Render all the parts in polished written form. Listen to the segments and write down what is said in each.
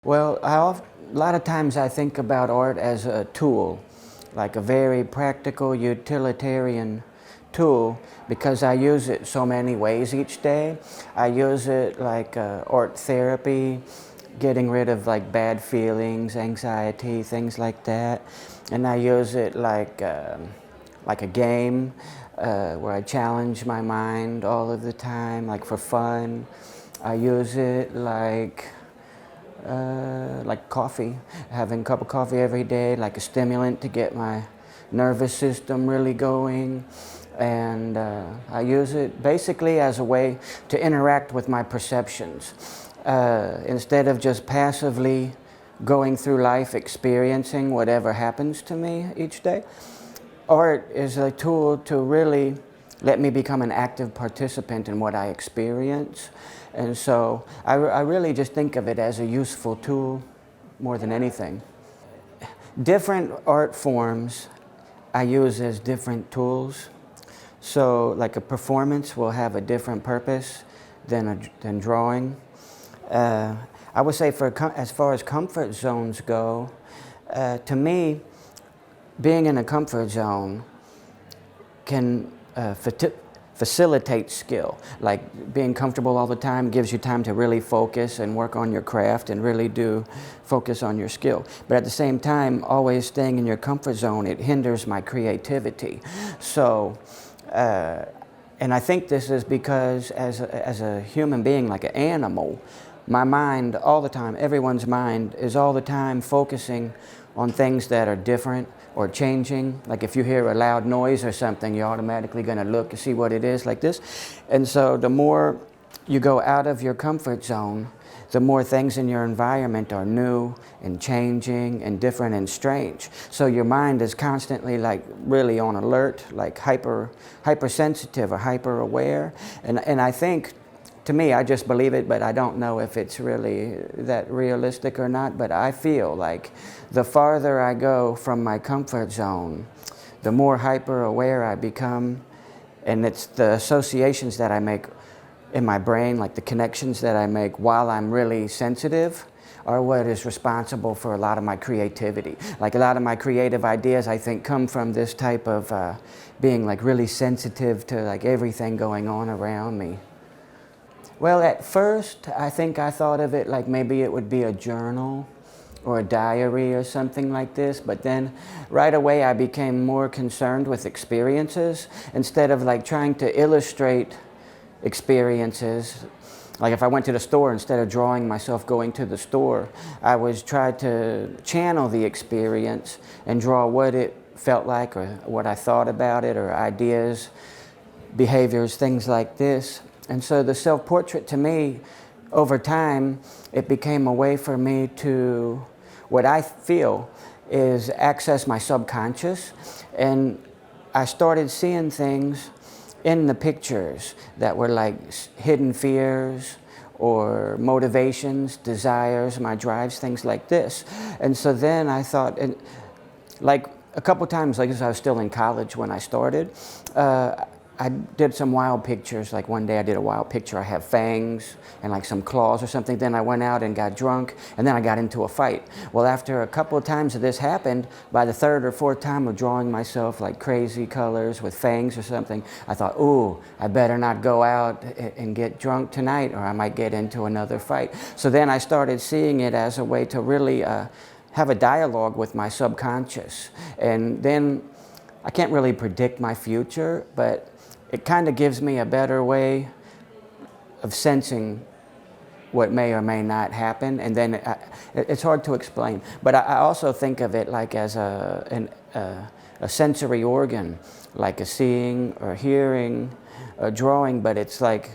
Well, a lot of times I think about art as a tool, like a very practical, utilitarian tool, because I use it so many ways each day. I use it like art therapy, getting rid of like bad feelings, anxiety, things like that. And I use it like a game where I challenge my mind all of the time, like for fun. I use it like coffee, having a cup of coffee every day, like a stimulant to get my nervous system really going. And I use it basically as a way to interact with my perceptions. Instead of just passively going through life experiencing whatever happens to me each day, art is a tool to really let me become an active participant in what I experience. And so I really just think of it as a useful tool more than anything. Different art forms I use as different tools. So like a performance will have a different purpose than drawing. I would say as far as comfort zones go, to me, being in a comfort zone can facilitate skill. Like being comfortable all the time gives you time to really focus and work on your craft and really do focus on your skill. But at the same time, always staying in your comfort zone, it hinders my creativity. So, and I think this is because as a human being, like an animal, my mind all the time, everyone's mind is all the time focusing on things that are different or changing. Like if you hear a loud noise or something, you're automatically going to look to see what it is, like this. And so the more you go out of your comfort zone, the more things in your environment are new and changing and different and strange. So your mind is constantly like really on alert, like hypersensitive or hyper aware. And I think, to me, I just believe it, but I don't know if it's really that realistic or not. But I feel like the farther I go from my comfort zone, the more hyper aware I become. And it's the associations that I make in my brain, like the connections that I make while I'm really sensitive, are what is responsible for a lot of my creativity. Like a lot of my creative ideas, I think, come from this type of being like really sensitive to like everything going on around me. Well, at first, I think I thought of it like maybe it would be a journal or a diary or something like this, but then right away I became more concerned with experiences instead of like trying to illustrate experiences. Like if I went to the store, instead of drawing myself going to the store, I was trying to channel the experience and draw what it felt like or what I thought about it or ideas, behaviors, things like this. And so the self-portrait, to me, over time, it became a way for me to, what I feel is access my subconscious. And I started seeing things in the pictures that were like hidden fears or motivations, desires, my drives, things like this. And so then I thought, and like a couple times, like as I was still in college when I started, I did some wild pictures. Like one day I did a wild picture. I have fangs and like some claws or something. Then I went out and got drunk, and then I got into a fight. Well, after a couple of times that this happened, by the third or fourth time of drawing myself like crazy colors with fangs or something, I thought, ooh, I better not go out and get drunk tonight or I might get into another fight. So then I started seeing it as a way to really have a dialogue with my subconscious. And then I can't really predict my future, but it kind of gives me a better way of sensing what may or may not happen, and then it's hard to explain. But I also think of it like as a sensory organ, like a seeing or hearing, a drawing, but it's like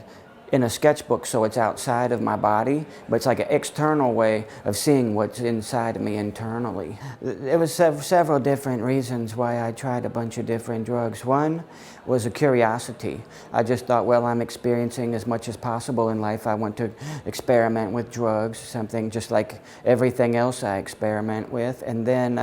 in a sketchbook, so it's outside of my body, but it's like an external way of seeing what's inside of me internally. There was several different reasons why I tried a bunch of different drugs. One was a curiosity. I just thought, well, I'm experiencing as much as possible in life. I want to experiment with drugs, something just like everything else I experiment with. And then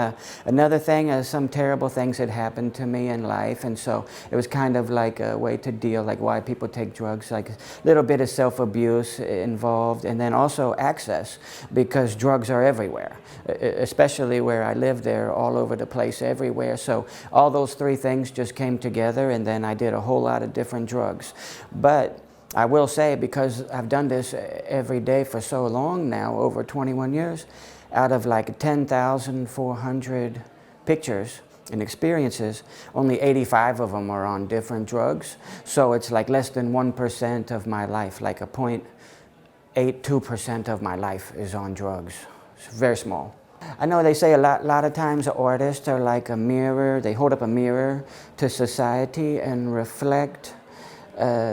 another thing, some terrible things had happened to me in life, and so it was kind of like a way to deal, like why people take drugs, like little little bit of self-abuse involved, and then also access, because drugs are everywhere, especially where I live. They're all over the place, everywhere. So all those three things just came together, and then I did a whole lot of different drugs. But I will say, because I've done this every day for so long now, over 21 years, out of like 10,400 pictures and experiences, only 85 of them are on different drugs. So it's like less than 1% of my life, like a 0.82% of my life is on drugs. It's very small. I know they say a lot of times artists are like a mirror. They hold up a mirror to society and reflect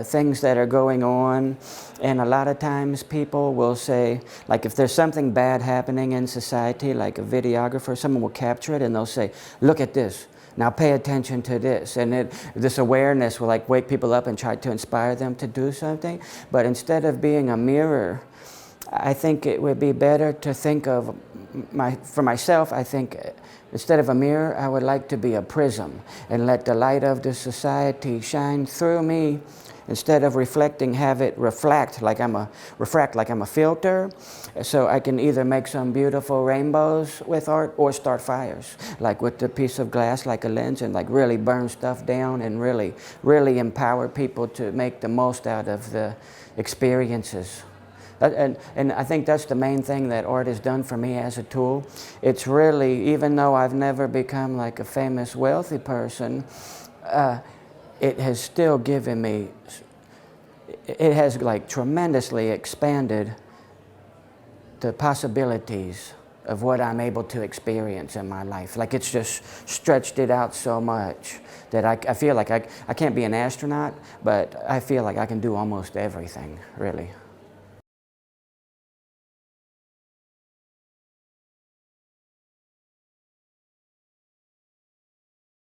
things that are going on. And a lot of times people will say, like if there's something bad happening in society, like a videographer, someone will capture it and they'll say, look at this, now pay attention to this. And this awareness will like wake people up and try to inspire them to do something. But instead of being a mirror, I think it would be better to think of, for myself, I think instead of a mirror, I would like to be a prism and let the light of the society shine through me. Instead of reflecting, have it refract like I'm a filter, so I can either make some beautiful rainbows with art or start fires, like with the piece of glass, like a lens, and like really burn stuff down and really empower people to make the most out of the experiences. And I think that's the main thing that art has done for me as a tool. It's really, even though I've never become like a famous, wealthy person, it has still given me, it has like tremendously expanded the possibilities of what I'm able to experience in my life. Like it's just stretched it out so much that I feel like I can't be an astronaut, but I feel like I can do almost everything, really.